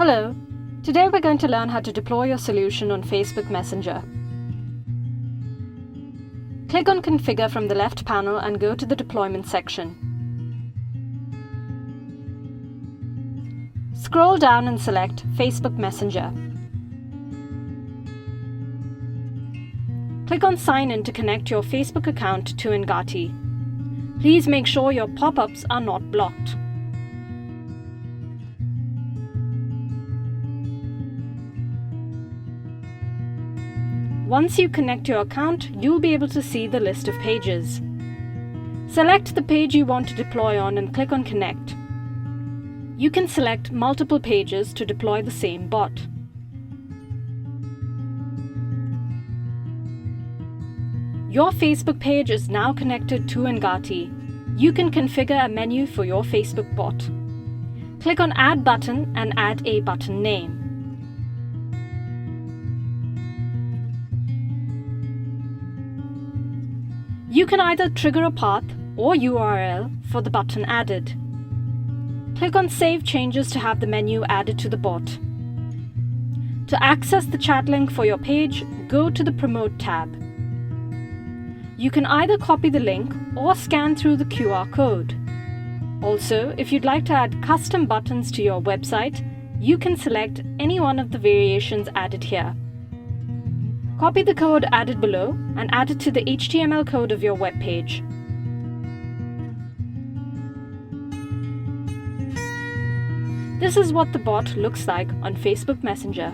Hello, today we're going to learn how to deploy your solution on Facebook Messenger. Click on Configure from the left panel and go to the Deployment section. Scroll down and select Facebook Messenger. Click on Sign In to connect your Facebook account to Engati. Please make sure your pop-ups are not blocked. Once you connect your account, you'll be able to see the list of pages. Select the page you want to deploy on and click on Connect. You can select multiple pages to deploy the same bot. Your Facebook page is now connected to Engati. You can configure a menu for your Facebook bot. Click on Add button and add a button name. You can either trigger a path or URL for the button added. Click on Save Changes to have the menu added to the bot. To access the chat link for your page, go to the Promote tab. You can either copy the link or scan through the QR code. Also, if you'd like to add custom buttons to your website, you can select any one of the variations added here. Copy the code added below and add it to the HTML code of your web page. This is what the bot looks like on Facebook Messenger.